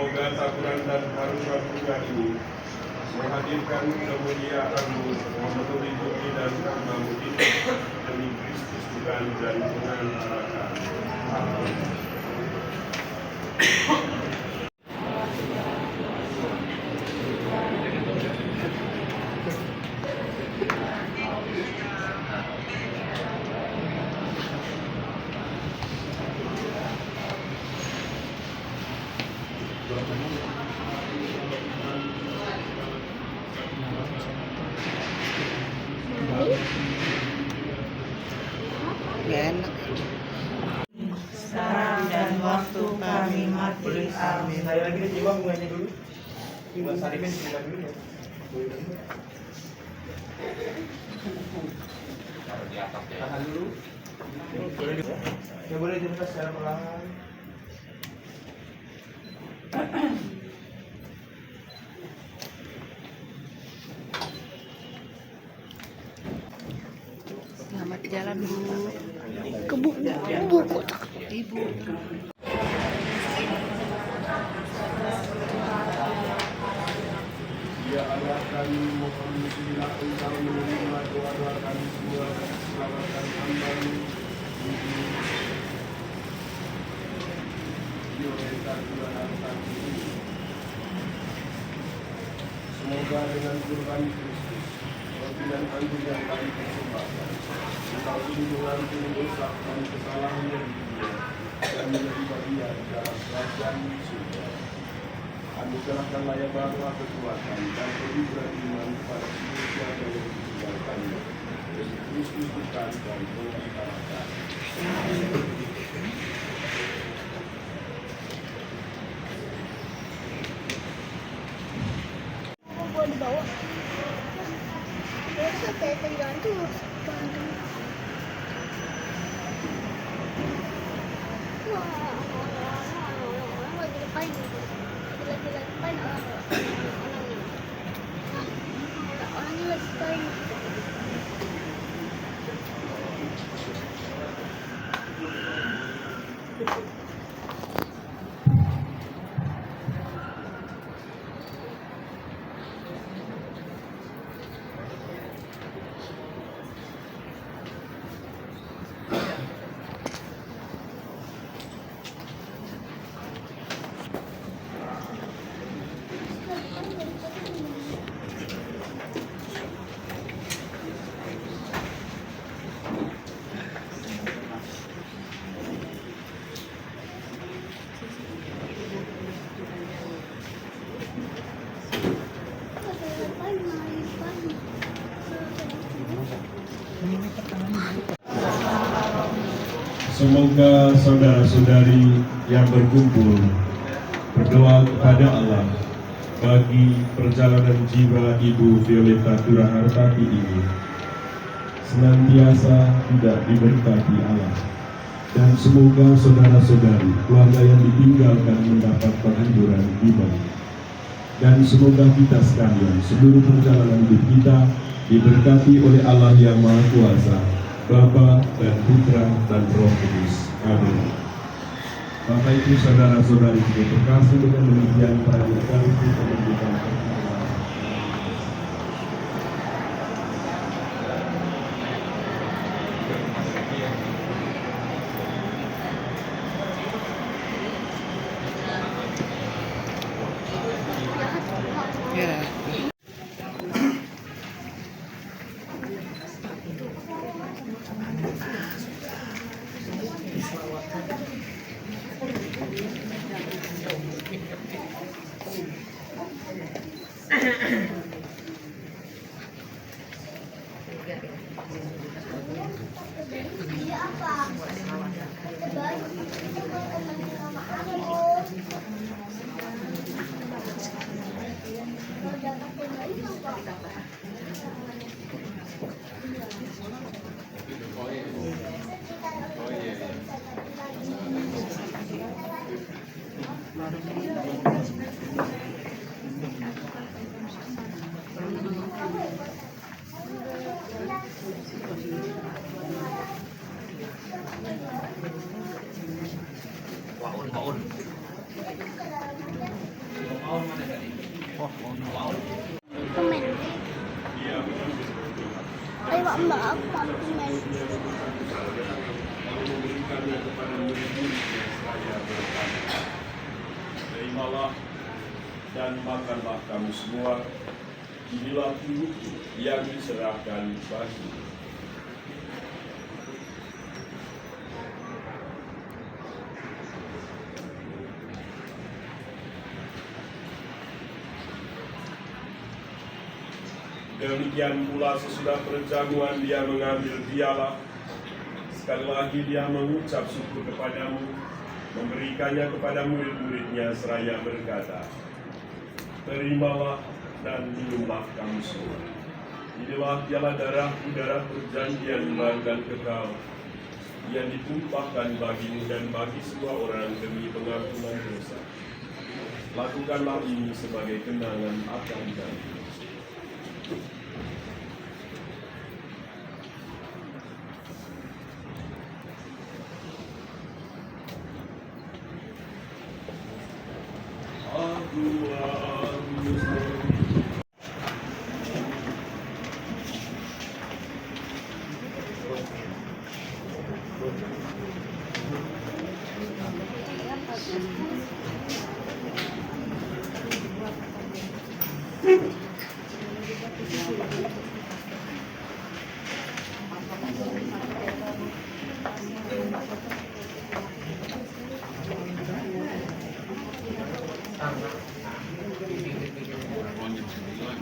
Semoga saburan dan harusan bunga ini menghadirkan kemuliaan-Mu, memenuhi bumi dan karena-Mu ini demi Kristus Tuhan dan pengantara. Amin. Enak. Sekarang dan waktu kami mati. Amin. Saya lagi coba bunganya dulu. Mas Arimin cerita dulu ya. Tahan dulu. Boleh juga. Ya boleh cerita secara perlahan. Selamat jalan, Bu. Ke buku Ibu. Ya Allah, kami mohon bila Engkau menerima doa-doa kami semua, selamatkan hamba-Mu Violeta Tuhan ini. Semoga dengan kurban Kristus, roti dan anggur yang kami persembahkan, Engkau ini mengampuni dosa dan kesalahan yang dunia, dan menjadi bagian dalam kerajaan surga. Anugerahkanlah yang baru kekuatan dan kehidupan iman kepada manusia yang ditinggalkannya. Yesus Kristus Tuhan dan pengantara. buat dibawa. Terus saya tinggal tuh. Wah, lagi lepain. Lagi lepain orangnya lagi lepain. Semoga saudara-saudari yang berkumpul berdoa kepada Allah bagi perjalanan jiwa Ibu Violeta Durahartati ini senantiasa tidak diberkati Allah, dan semoga saudara-saudari keluarga yang ditinggalkan mendapat penghiburan iman, dan semoga kita sekalian seluruh perjalanan hidup kita diberkati oleh Allah yang Maha Kuasa, Bapa dan Putra dan Roh Kudus. Amin. Bapak Ibu saudara-saudari yang terkasih, dengan demikian perayaan kali kita menunjukkan Ya. Waun. Mbak aku komplimen. Lalu memberikannya kepada murid-muridnya seraya berkata, terimalah dan makanlah kamu semua, inilah tubuhku yang diserahkan bagimu. Demikian pula sesudah perjamuan dia mengambil piala. Sekali lagi dia mengucap syukur kepadamu, memberikannya kepada murid-muridnya seraya berkata, terimalah dan minumlah kamu semua. Inilah piala darahku, darah perjanjian baru dan kekal, yang ditumpahkan bagimu dan bagi semua orang demi pengampunan dosa. Lakukanlah ini sebagai kenangan akan kami.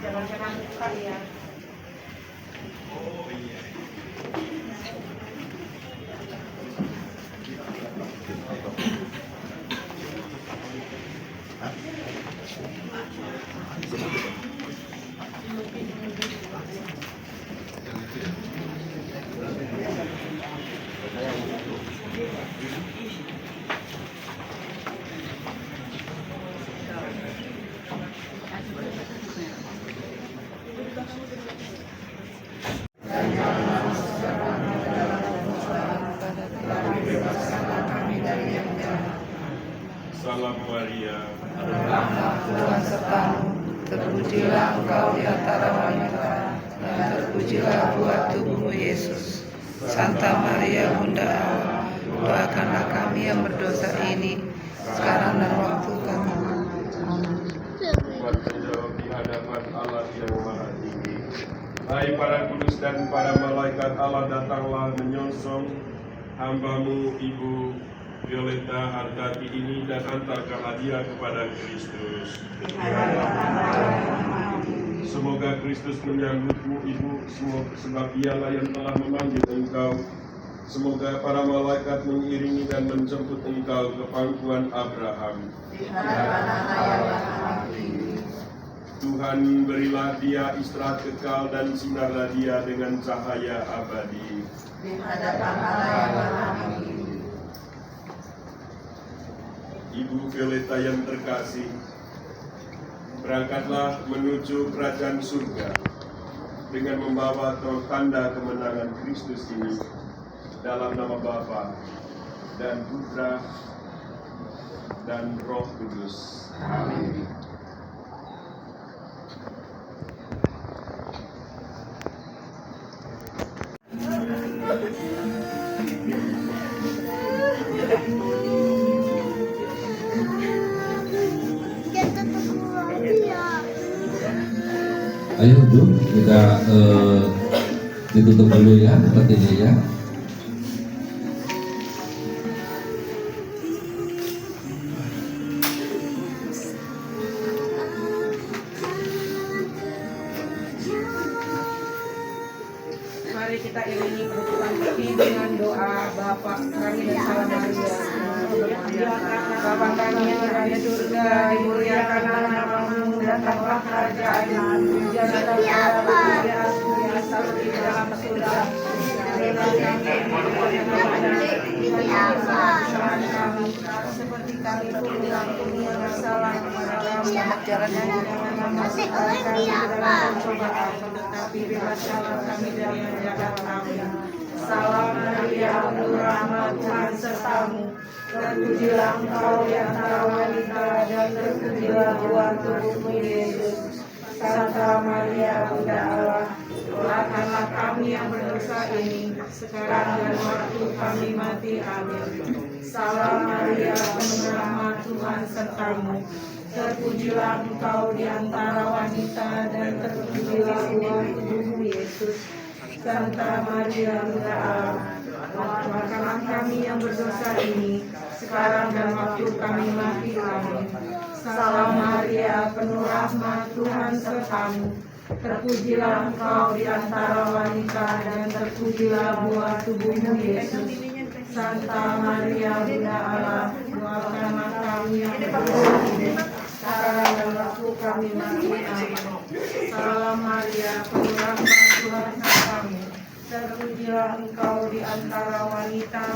Jangan-jangan buka ya. Salam Maria, Tuhan sertamu, terpujilah engkau di antara wanita, dan terpujilah buah tubuhmu Yesus. Santa Maria Bunda Allah, doakanlah kami yang berdosa ini, sekarang dan waktu kami mati. Amin. buat menjawab di hadapan Allah yang Maha Tinggi. Hai para kudus dan para malaikat Allah, datanglah menyongsong hamba-Mu Ibu Violeta Hartati ini dan antarkan hadiah kepada Kristus. Semoga Kristus menyambutmu Ibu, sebab Dialah yang telah memanggil engkau. Semoga para malaikat mengiringi dan menjemput engkau ke pangkuan Abraham. Tuhan, berilah dia istirahat kekal dan sinarlah dia dengan cahaya abadi. Ibu Violeta yang terkasih, berangkatlah menuju kerajaan surga dengan membawa tanda kemenangan Kristus ini, dalam nama Bapa dan Putra dan Roh Kudus. Amin. Ayo Bu, kita ditutup dulu ya petinya ya. Mari kita iringi kebutuhan peti dengan doa Bapa kami dan Salam Maria. Bapa kami yang ada di surga, dimuliakanlah namamu, datanglah kerajaanmu, jadilah asal di dalam surga. Seperti kami pun mengampuni yang bersalah kepada kami. Jangan masuk kami dalam pencobaan, tetapi bebaskanlah kami dari yang jahat. Amin. Salam Maria, penuh rahmat, Tuhan sertamu. Terpujilah engkau di antara wanita, dan terpujilah buah tubuhmu Yesus. Santa Maria Bunda Allah, doakanlah kami yang berdosa ini, sekarang dan waktu kami mati. Amin. Salam Maria, penuh rahmat, Tuhan sertamu. Terpujilah engkau di antara wanita, dan terpujilah buah tubuhmu Yesus. Santa Maria Bunda Allah, doakanlah kami yang berdosa ini, sekarang dan waktu kami mati. Amin. Salam Maria, penuh rahmat, Tuhan sertamu. Terpujilah engkau di antara wanita, dan terpujilah buah tubuhmu Yesus. Santa Maria Bunda Allah, doakanlah kami yang berdosa ini, sekarang dan waktu kami mati. Amin. Salam Maria, penuh rahmat, Tuhan sertamu. Terpujilah engkau di antara wanita,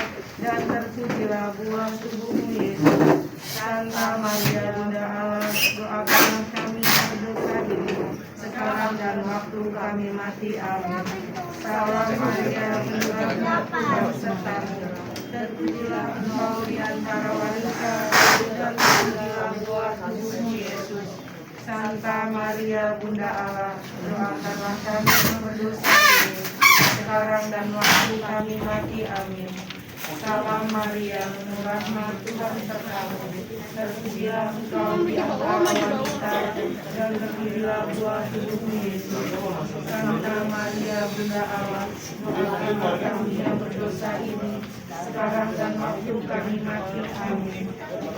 dan terpujilah buah tubuhmu Yesus. Santa Maria Bunda Allah, doakanlah kami yang berdosa ini, sekarang dan waktu kami mati. Amin. Salam Maria, penuh rahmat, Tuhan sertamu. Terpujilah engkau di antara wanita, dan terpujilah buah tubuhmu Yesus. Santa Maria Bunda Allah, doakanlah kami yang berdosa ini, sekarang dan waktu kami mati. Amin. Salam Maria, penuh rahmat, Tuhan sertamu. Terpujilah engkau di antara wanita, dan terpujilah buah tubuhmu Yesus. Santa Maria Bunda Allah, doakanlah kami yang berdosa ini, sekarang dan waktu kami mati. Amin.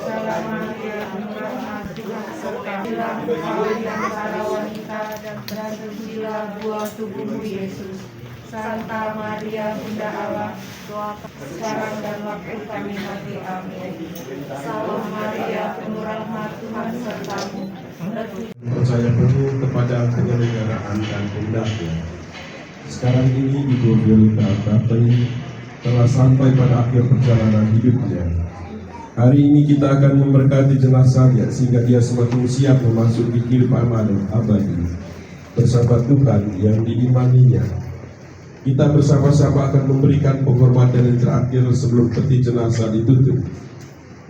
Salam Maria, penuh rahmat, Tuhan sertamu. Terpujilah engkau di antara wanita, dan terpujilah buah tubuhmu Yesus. Santa Maria Bunda Allah, doakan sekarang dan waktu kami mati. Amin. Salam Maria, penuh rahmat, Tuhan sertamu. Percaya penuh kepada penyelenggaraan dan hendaknya. Sekarang ini Ibu Violeta Baptri telah sampai pada akhir perjalanan hidupnya. Hari ini kita akan memberkati jenazahnya sehingga dia semakin siap memasuki kehidupan abadi bersama Tuhan yang diimaninya. Kita bersama-sama akan memberikan penghormatan yang terakhir sebelum peti jenazah ditutup.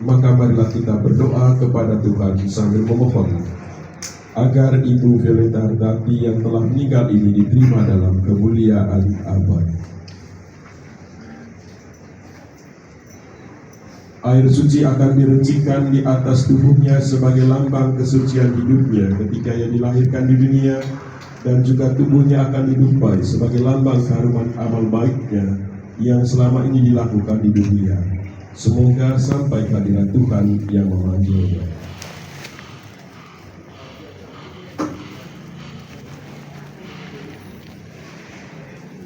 Maka marilah kita berdoa kepada Tuhan sambil memohon agar Ibu Violeta Ardati yang telah meninggal ini diterima dalam kemuliaan abadi. Air suci akan direncikan di atas tubuhnya sebagai lambang kesucian hidupnya ketika ia dilahirkan di dunia, dan juga tubuhnya akan ditumpahi sebagai lambang keharuman amal baiknya yang selama ini dilakukan di dunia. Semoga sampai kehadiran Tuhan yang memanggilnya.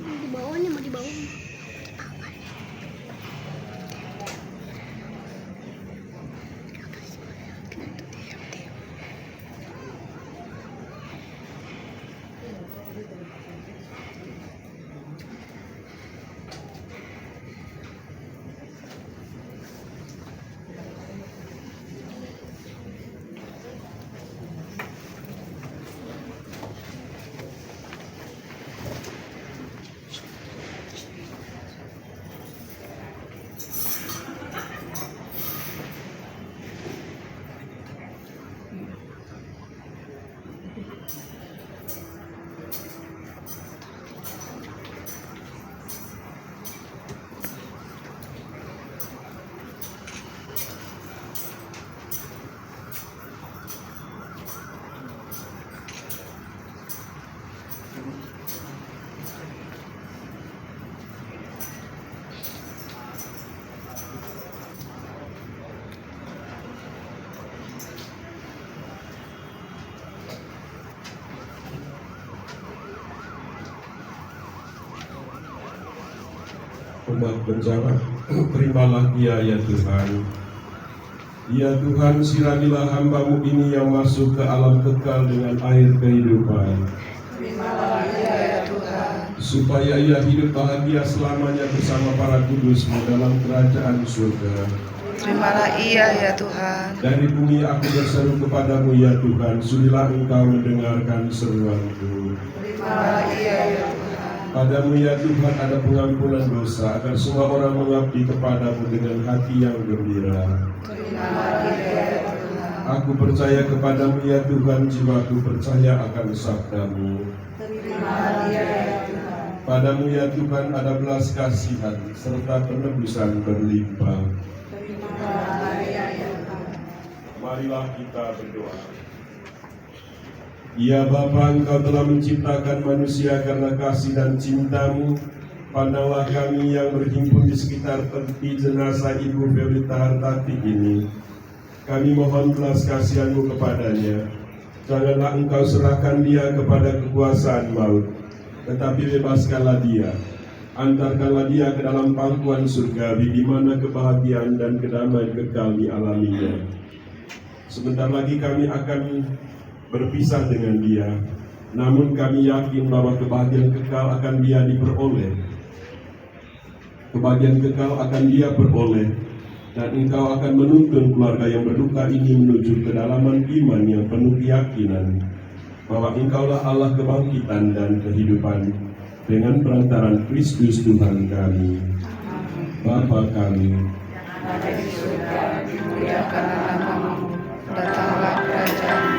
Di bawahnya mau di bawah. Umat berjamaah, terimalah dia ya Tuhan. Ya Tuhan, siramilah hamba-Mu ini yang masuk ke alam kekal dengan air kehidupan. Terimalah dia ya Tuhan, supaya ia hidup bahagia selamanya bersama para kudus-Mu dalam kerajaan surga. Terimalah ia ya Tuhan. Dari bumi aku berseru kepadamu ya Tuhan, sudilah Engkau mendengarkan seruanku. terimalah ia ya Tuhan. Padamu ya Tuhan ada pengampunan dosa, agar semua orang mengabdi kepadamu dengan hati yang gembira. Terimalah dia ya Tuhan. Aku percaya kepadamu ya Tuhan, jiwaku percaya akan sabdamu. Terimalah dia ya Tuhan. Padamu ya Tuhan ada belas kasihan serta penebusan berlimpah. Terimalah dia ya Tuhan. Marilah kita berdoa. Ya Bapa, Engkau telah menciptakan manusia karena kasih dan cintamu. Pandanglah kami yang berhimpun di sekitar peti jenazah Ibu Felita Hartati ini. Kami mohon belas kasihan-Mu kepadanya. Janganlah Engkau serahkan dia kepada kekuasaan maut, tetapi bebaskanlah dia. Antarkanlah dia ke dalam pangkuan surgawi, di mana kebahagiaan dan kedamaian kekal dialaminya. Sebentar lagi kami akan berpisah dengan dia, namun kami yakin bahwa kebahagiaan kekal akan dia diperoleh. Kebahagiaan kekal akan dia peroleh, dan Engkau akan menuntun keluarga yang berduka ini menuju kedalaman iman yang penuh keyakinan bahwa Engkaulah Allah kebangkitan dan kehidupan, dengan perantaran Kristus Tuhan kami. Bapa kami, Ada di surga, dimuliakanlah namamu, datanglah kerajaan